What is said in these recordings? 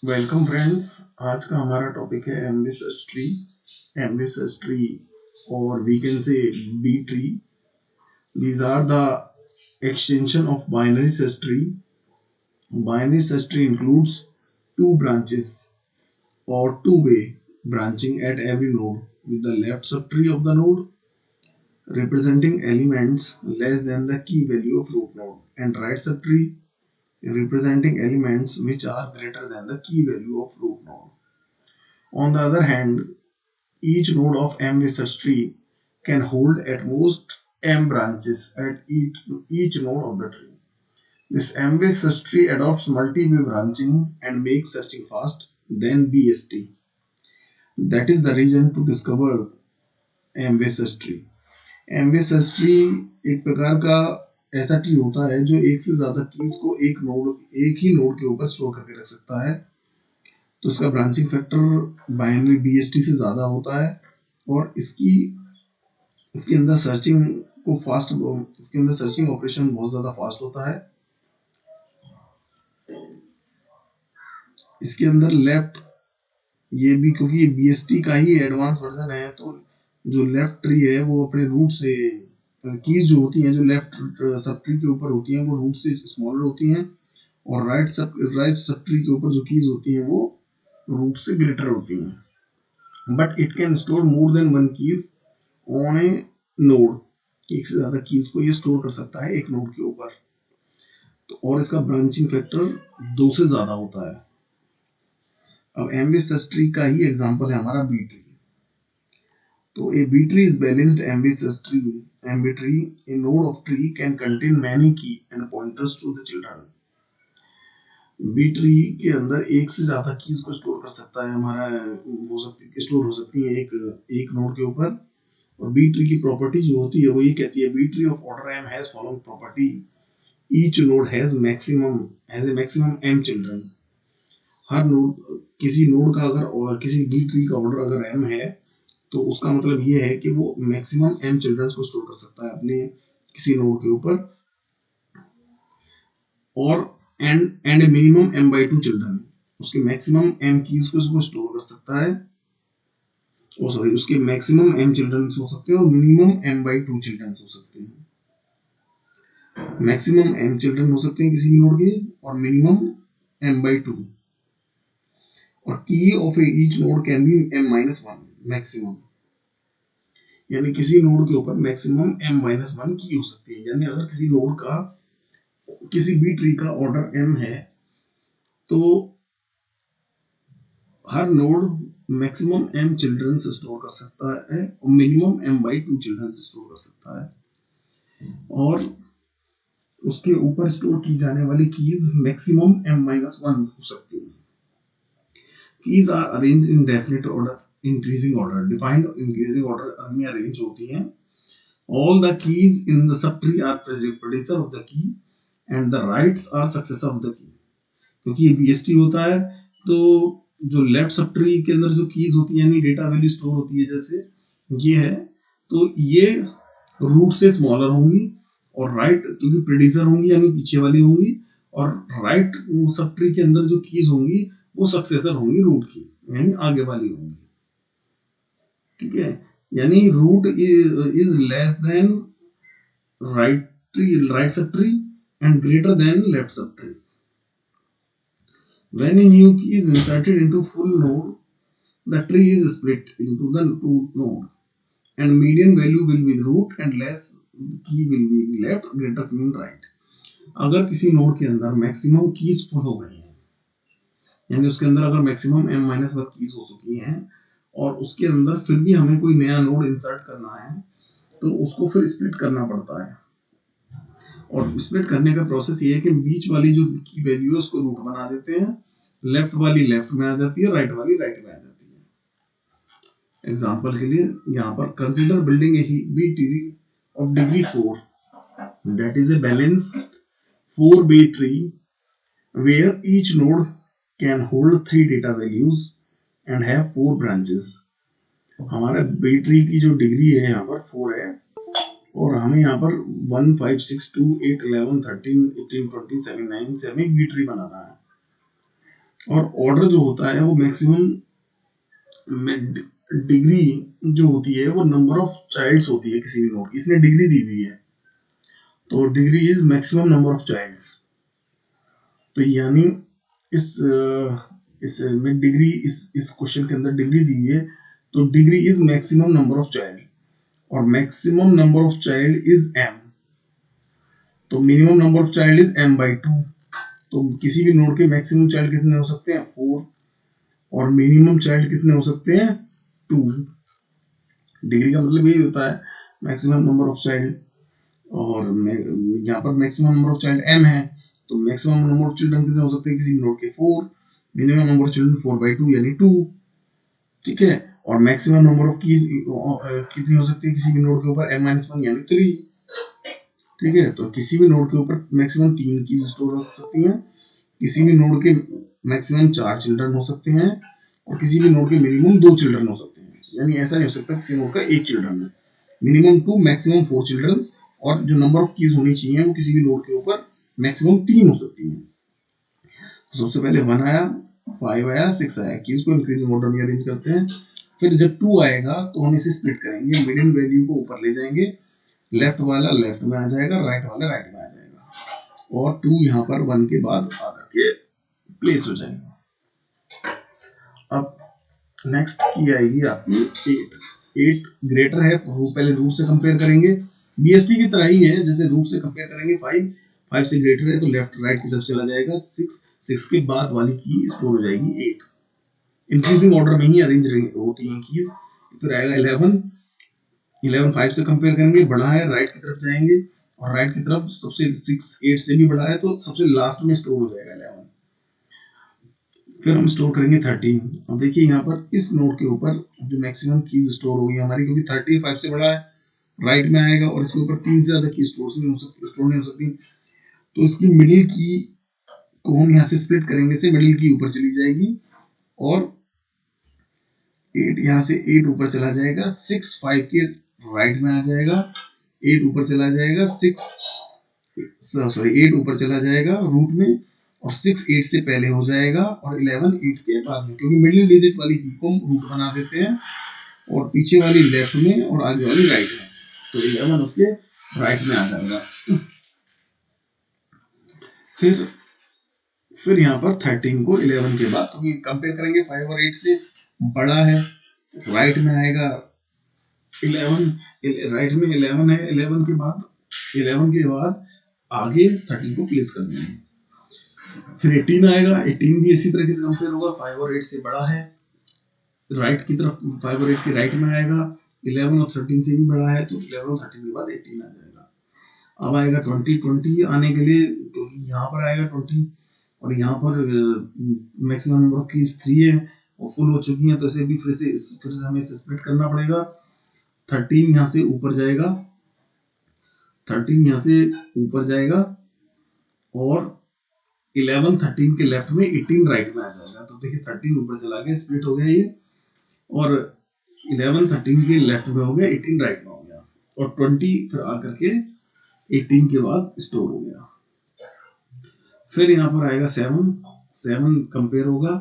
Welcome friends. आज का हमारा टॉपिक है एम्बिसेस्ट्री। एम्बिसेस्ट्री और we can say B tree. These are the extension of binary sestry. Binary sestry includes two branches or two-way branching at every node, with the left subtree of the node representing elements less than the key value of root node, and right subtree representing elements which are greater than the key value of root node. On the other hand, each node of M research tree can hold at most M branches at each node of the tree. This M research tree adopts multi-way branching and makes searching fast than BST. That is the reason to discover M research tree. M research tree एक प्रकार का ऐसा tree होता है जो एक से ज्यादा कीज को एक ही नोड के ऊपर स्टोर करके रख सकता है। तो उसका ब्रांचिंग फैक्टर बाइनरी बीएसटी से ज्यादा होता है और इसके अंदर सर्चिंग ऑपरेशन बहुत ज्यादा फास्ट होता है। इसके अंदर लेफ्ट ये भी क्योंकि बीएसटी का ही एडवांस वर्जन है, तो जो लेफ्ट ट्री है वो अपने रूट से कीज जो होती हैं जो लेफ्ट सब ट्री के ऊपर होती हैं वो रूट से स्मॉलर होती हैं और राइट सब ट्री के ऊपर जो कीज होती हैं वो रूट से ग्रेटर होती हैं। But it can store more than one keys on A node. एक से ज्यादा कीज को ये स्टोर कर सकता है एक नोड के ऊपर। तो और इसका ब्रांचिंग फैक्टर 2 से ज्यादा होता है। अब एम्बिसेस ट्री का ही एग्जांपल है हमारा बी ट्री। तो a B tree is balanced एम्बिसेस ट्री। एम्बी tree, a node of tree can contain many key and pointers to the children. B tree के अंदर एक से ज्यादा कीज को स्टोर कर सकता है हमारा स्टोर हो सकती है एक नोड के ऊपर। और बी ट्री की प्रॉपर्टी जो होती है वो ये कहती है B tree of order m has following property. Each node has a maximum m children. हर नोड किसी नोड का अगर किसी बी ट्री का ऑर्डर अगर m है तो उसका मतलब ये है कि वो मैक्सिमम m चिल्ड्रन को स्टोर कर सकता है अपने किसी नोड के ऊपर। और एंड मिनिमम m/2 चिल्ड्रन, उसके मैक्सिमम m कीज को स्टोर कर सकता है। उसके मैक्सिमम m चिल्ड्रन हो सकते हैं और मिनिमम m/2 चिल्ड्रन हो सकते हैं। मैक्सिमम m चिल्ड्रन हो सकते हैं किसी भी नोड के और मिनिमम m/2। और की of each node can B m-1 maximum. यानी किसी नोड के ऊपर मैक्सिमम m-1 की हो सकती है। यानी अगर किसी नोड का किसी भी ट्री का ऑर्डर m है तो हर नोड मैक्सिमम m चिल्ड्रन से स्टोर कर सकता है और मिनिमम m/2 चिल्ड्रन से स्टोर कर सकता है। और उसके ऊपर स्टोर की जाने वाली कीज मैक्सिमम m-1 हो सकती है। Keys are arranged in definite order, increasing order. Defined increasing order में अरेंज होती हैं। All the keys in the subtree are predecessor of the key and the rights are successor of the key। क्योंकि ये BST होता है तो जो left sub tree के अंदर जो कीज होती है यानी डेटा वैल्यू स्टोर होती है जैसे ये है तो ये रूट से स्मॉलर होंगी और राइट क्योंकि प्रेडिसर होंगी यानी पीछे वाली होंगी और राइट सब ट्री के अंदर जो कीज होंगी वो सक्सेसर होंगी रूट की यानी आगे वाली होंगी। ठीक है, यानी root is less than right subtree and greater than left subtree. When a new key is inserted into full node, the tree is split into the two node and median value will be the root and less key will be left, greater mean right। अगर किसी node के अंदर maximum keys full हो गई हैं यानी उसके अंदर अगर मैक्सिमम m-1 कीज हो चुकी हैं और उसके अंदर फिर भी हमें कोई नया नोड इंसर्ट करना है तो उसको फिर स्प्लिट करना पड़ता है। और स्प्लिट करने का प्रोसेस ये है कि बीच वाली जो की वैल्यू है उसको रूट बना देते हैं, लेफ्ट वाली लेफ्ट में आ जाती है, राइट वाली राइट में आ जाती है। एग्जांपल के लिए यहाँ पर consider building a B tree of degree 4 that is a balanced 4-way tree where each node can hold 3 data values and have 4 branches. हमारा बी ट्री की जो डिग्री है यहाँ पर 4 है और हमें यहाँ पर 1 5 6 2 8 11 13 18 20 7 9 से हमें बी ट्री बनाना है। और ऑर्डर जो होता है वो मैक्सिमम डिग्री जो होती है वो नंबर ऑफ चाइल्ड्स होती है किसी भी नोड की। इसने डिग्री दी हुई है, तो degree is maximum number of childs. तो यानी इस में डिग्री, इस क्वेश्चन के अंदर डिग्री दी हुई है, तो degree is maximum number of child, और maximum number of child is m। तो minimum number of child is m/2। तो किसी भी नोड के मैक्सिमम चाइल्ड कितने हो सकते हैं 4, और मिनिमम चाइल्ड कितने हो सकते हैं 2। डिग्री का मतलब यही होता है मैक्सिमम नंबर ऑफ चाइल्ड, और यहाँ पर maximum number of child m है, तो मैक्सिमम नंबर ऑफ चिल्ड्रन कितने हो सकते हैं किसी भी नोड के 4, मिनिमम नंबर ऑफ चिल्ड्रन 4/2 यानी 2। ठीक है, और मैक्सिमम नंबर ऑफ कीज कितनी हो सकती है किसी भी नोड के ऊपर m-1 यानी 3। ठीक है, तो किसी भी नोड के ऊपर मैक्सिमम 3 कीज स्टोर हो सकती हैं, किसी भी नोड के मैक्सिमम 4 चिल्ड्रन हो सकते हैं, और किसी भी नोड के मिनिमम 2 चिल्ड्रन हो सकते हैं। यानी ऐसा नहीं हो सकता किसी नोड का 1 चिल्ड्रन है, मिनिमम 2 मैक्सिमम 4 चिल्ड्रन, और जो नंबर ऑफ कीज होनी चाहिए वो किसी भी नोड के ऊपर मैक्सिमम 3 हो सकती हैं। तो सबसे पहले 1 आया, 5 आया, 6 आया, कीज को इंक्रीजिंग ऑर्डर में अरेंज करते हैं। फिर जब 2 आएगा तो हम इसे स्प्लिट करेंगे, मिडिल वैल्यू को ऊपर ले जाएंगे, लेफ्ट वाला लेफ्ट में आ जाएगा, राइट वाला राइट में आ जाएगा, और 2 यहाँ पर 1 के बाद आकर के प्लेस हो जाएगा। अब नेक्स्ट की आएगी आपकी 8। 8 ग्रेटर है, पहले रूट से कंपेयर करेंगे, बीएसटी की तरह ही है, जैसे रूट से कंपेयर करेंगे 5, 5 से ग्रेटर है तो लेफ्ट राइट की तरफ चला जाएगा, 6, 6 के बाद वाली की स्टोर हो जाएगी 8। इंक्रीजिंग ऑर्डर में ही अरेंज होती हैं कीज। फिर आएगा 11, 11 5 से कंपेयर करेंगे, बड़ा है, राइट की तरफ जाएंगे, और राइट की तरफ सबसे 6 8 से भी बड़ा है तो सबसे लास्ट में स्टोर हो जाएगा 11। फिर हम स्टोर करेंगे 13। अब देखिए यहाँ पर इस नोड के ऊपर जो मैक्सिमम कीज स्टोर होगी हमारी, क्योंकि 13 5 से बड़ा है, राइट में आएगा, और इसके ऊपर 3 से ज्यादा की स्टोर नहीं हो सकती, तो इसकी मिडिल की को हम यहाँ से स्प्लिट करेंगे, से मिडिल की ऊपर चली जाएगी, और 8 यहाँ से 8 ऊपर चला जाएगा, 6 5 के राइट में आ जाएगा, 8 ऊपर चला जाएगा, 8 ऊपर चला जाएगा रूट में, और 6 8 से पहले हो जाएगा, और 11 8 के बाद में, क्योंकि मिडिल डिजिट वाली की को हम रूट बना देते हैं, और पीछे वाली लेफ्ट में और आगे वाली राइट में, तो 11 उसके राइट में आ जाएगा। फिर यहाँ पर 13 को 11 के बाद, क्योंकि कंपेयर करेंगे 5 और 8 से, बड़ा है, राइट में आएगा 11, राइट में 11 है, 11 के बाद आगे 13 को प्लेस कर देंगे। फिर 18 आएगा, 18 भी इसी तरीके से कंपेयर होगा, 5 और 8 से बड़ा है, राइट की तरफ 5 और 8 के राइट में आएगा, 11 और 13 से भी बड़ा है, तो 11 और 13 के बाद 18 आ जाएगा। अब आएगा 20, 20 आने के लिए, क्योंकि यहाँ पर आएगा 20, और यहाँ पर मैक्सिमम नंबर ऑफ कीज 3 है और फुल हो चुकी हैं, तो इसे भी फिर से हमें स्प्लिट करना पड़ेगा। 13 यहाँ से ऊपर जाएगा, 13 यहाँ से ऊपर जाएगा, और 11 13 के लेफ्ट में, 18 राइट में आ जाएगा। तो देखिए 13 ऊपर चला गया, स्प्लिट हो गया ये, और 11 13 के लेफ्ट में हो गया, 18 राइट में हो गया, और 20 फिर आकर के 18 के बाद स्टोर हो गया। फिर यहाँ पर आएगा 7, 7 कंपेयर होगा,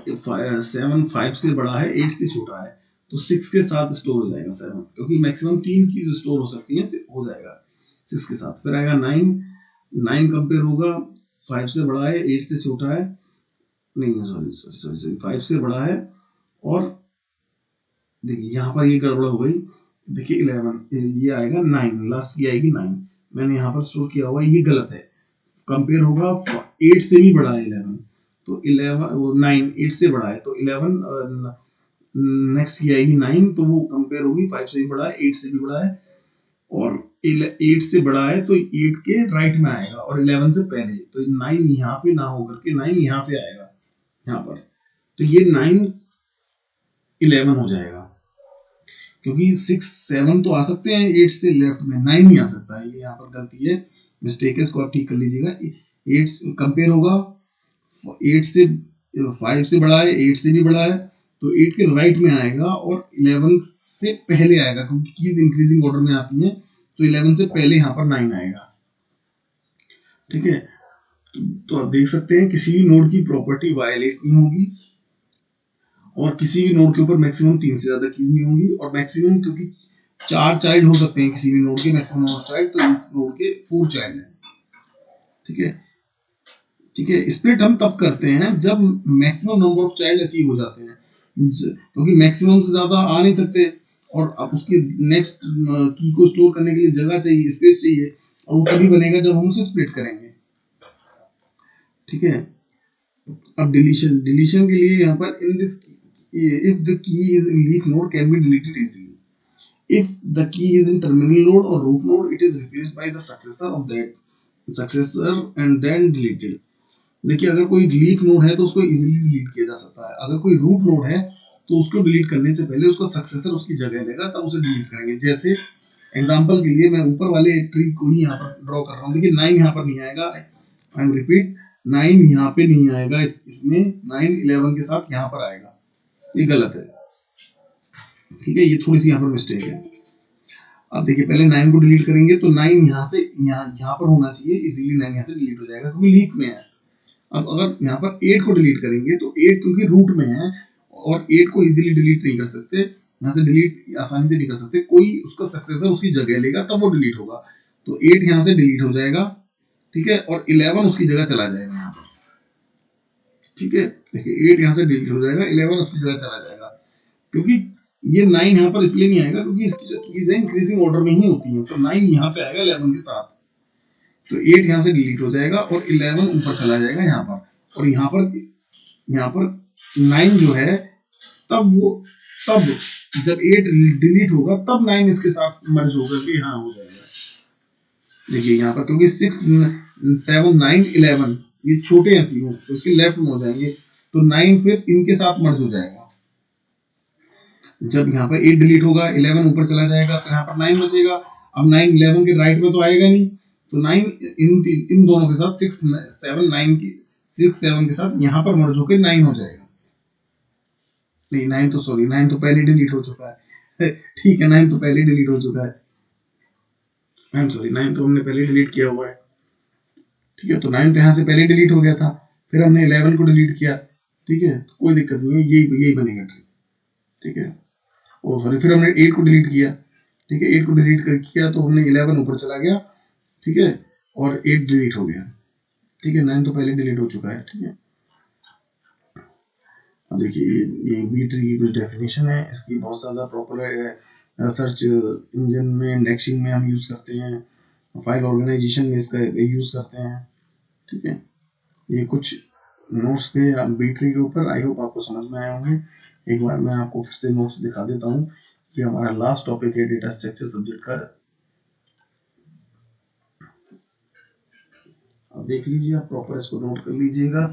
7 5 से बड़ा है, 8 से छोटा है, तो 6 के साथ स्टोर हो जाएगा 7, क्योंकि मैक्सिमम 3 कीज स्टोर हो सकती हैं, हो जाएगा 6 के साथ। फिर आएगा 9, 9 कंपेयर होगा, 5 से बड़ा है, 8 से छोटा है, नहीं सॉरी 5 से बड़ा है, और देखिए यहाँ पर ये गड़बड़ हो गई, देखिए 11 ये आएगा 9, लास्ट की आएगी 9, मैंने यहाँ पर स्टोर किया हुआ, ये गलत है, कंपेयर होगा 8 से भी बड़ा है 11, तो 11 वो 9 8 से बड़ा है, तो 11 नेक्स्ट की आएगी 9, तो वो कंपेयर होगी 5 से भी बड़ा है, 8 से भी बड़ा है, और 8 से बड़ा है तो 8 के राइट में आएगा, और 11 से पहले, तो 9 यहाँ पे ना होकर के 9 यहाँ पे आएगा, यहाँ पर, तो ये 9 11 हो जाएगा, क्योंकि 6 7 तो आ सकते हैं 8 से लेफ्ट में, 9 नहीं आ सकता है, ये यहाँ पर गलती है, मिस्टेक है, इसको आप ठीक कर लीजिएगा। 8 कंपेयर होगा, 8 से 5 से बड़ा है, 8 से भी बड़ा है, तो 8 के राइट में आएगा, और 11 से पहले आएगा, क्योंकि कीज इंक्रीजिंग ऑर्डर में आती हैं, तो 11 से पहले यहाँ पर 9 आएगा। ठीक है, तो आप देख सकते हैं किसी भी नोड की प्रॉपर्टी वायलेट नहीं होगी, और किसी भी नोड के ऊपर मैक्सिमम 3 से ज्यादा कीज नहीं होंगी, और मैक्सिमम, क्योंकि 4 चाइल्ड हो सकते हैं किसी भी नोड के, मैक्सिमम नंबर ऑफ चाइल्ड, तो इस नोड के 4 चाइल्ड हैं। ठीक है, ठीक है। स्प्लिट हम तब करते हैं जब maximum number of child achieve हो जाते हैं, क्योंकि मैक्सिमम से ज्यादा आ नहीं सकते, और अब उसके नेक्स्ट की को स्टोर करने के लिए जगह चाहिए, स्पेस चाहिए, और वो तभी बनेगा जब हम उसे स्प्लिट करेंगे। ठीक है। अब डिलीशन, डिलीशन के लिए यहाँ पर in this, if the key is in leaf node can be deleted easily, if the key is in terminal node और root node it is replaced by the successor of that successor and then deleted. देखिए, अगर कोई leaf node है तो उसको easily delete किया जा सकता है, अगर कोई रूट नोड है तो उसको डिलीट करने से पहले उसका सक्सेसर उसकी जगह लेगा, तब उसे डिलीट करेंगे। जैसे एग्जांपल के लिए मैं ऊपर वाले ट्री को ही यहाँ पर ड्रॉ कर रहा हूँ। देखिए 9 यहाँ पर नहीं आएगा, आई एम रिपीट, 9 यहाँ पे नहीं आएगा, इसमें 9 11 के साथ यहाँ पर आएगा, ये गलत है। ठीक है, ये थोड़ी सी यहाँ पर मिस्टेक है। अब देखिए, पहले 9 को डिलीट करेंगे तो 9 यहाँ से यहाँ पर होना चाहिए, इजीली 9 यहाँ से डिलीट हो जाएगा क्योंकि लीफ में है। अब अगर यहाँ पर 8 को डिलीट करेंगे तो 8 क्योंकि रूट में है, और 8 को इजीली डिलीट नहीं कर सकते, यहाँ से डिलीट आसानी से नहीं कर सकते, कोई उसका सक्सेसर उसकी जगह लेगा तब वो डिलीट होगा। तो 8 यहाँ से डिलीट हो जाएगा। ठीक है, और 11 उसकी जगह चला जाएगा यहाँ पर। ठीक है, देखिए 8 यहाँ से डिलीट हो जाएगा, 11 उसकी जगह चला जाएगा, क्योंकि ये 9 यहाँ पर इसलिए नहीं आएगा क्योंकि इसकी जो कीज है इंक्रीजिंग ऑर्डर में ही होती है, तो 9 यहाँ पे आएगा 11 के साथ, तो 8 यहाँ से डिलीट हो जाएगा और 11 ऊपर चला जाएगा यहाँ पर, और यहाँ पर 9 जो है, तब वो तब जब 8 डिलीट होगा तब 9 इसके साथ मर्ज होकर के यहाँ हो जाएगा। देखिए यहाँ पर क्योंकि 6 7 9 11 ये छोटे हैं तीनों, तो इसके लेफ्ट में हो जाएंगे, तो 9 फिर इनके साथ मर्ज हो जाएगा। जब यहाँ पर 8 डिलीट होगा, 11 ऊपर चला जाएगा, तो यहाँ पर 9 बचेगा। अब 9 11 के राइट में तो आएगा नहीं, तो 9 इन दोनों के साथ 6 7 9 की 6 7 के साथ यहाँ पर मर्ज होकर 9 हो जाएगा। नहीं, 9 तो सॉरी, 9 तो पहले डिलीट हो चुका है। ठीक है, 9 तो पहले डिलीट हो चुका है, आई एम सॉरी, 9 तो हमने पहले डिलीट किया हुआ है। ठीक है, तो 9 तो यहाँ से पहले डिलीट हो गया था, फिर हमने 11 को डिलीट किया। ठीक है, तो कोई दिक्कत नहीं है, यही यही बनेगा ट्री। ठीक है, ओ सॉरी, फिर हमने 8 को डिलीट किया। ठीक है, 8 को डिलीट कर किया तो हमने 11 ऊपर चला गया। ठीक है, और 8 डिलीट हो गया। ठीक है, 9 तो पहले डिलीट हो चुका है। ठीक है, अब देखिए ये बी ट्री की कुछ डेफिनेशन है, इसकी बहुत ज़्यादा पॉपुलर सर्च इंजन में, इंडेक्सिंग में हम यूज़ करते हैं, फाइल ऑर्गेनाइजेशन में इसका यूज़ करते हैं। ठीक है, ये कुछ नोट्स थे बी ट्री के ऊपर, आई होप आपको समझ में आए होंगे। एक बार मैं आपको फिर से नोट्स दिखा देता हूँ कि हमारा लास्ट टॉपिक है डेटा स्ट्रक्चर सब्जेक्ट का। अब देख लीजिए, आप प्रॉपर इसको नोट कर लीजिएगा।